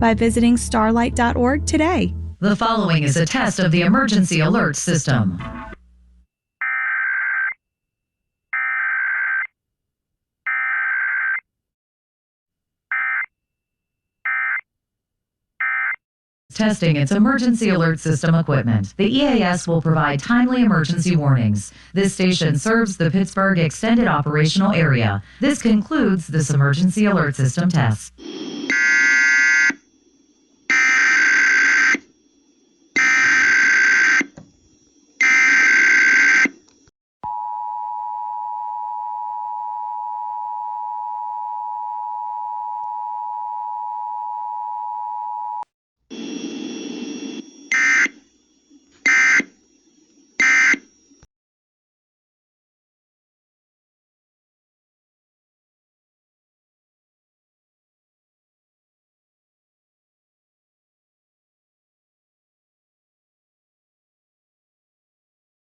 by visiting starlight.org today. The following is a test of the emergency alert system. Testing its emergency alert system equipment. The EAS will provide timely emergency warnings. This station serves the Pittsburgh Extended Operational Area. This concludes this emergency alert system test.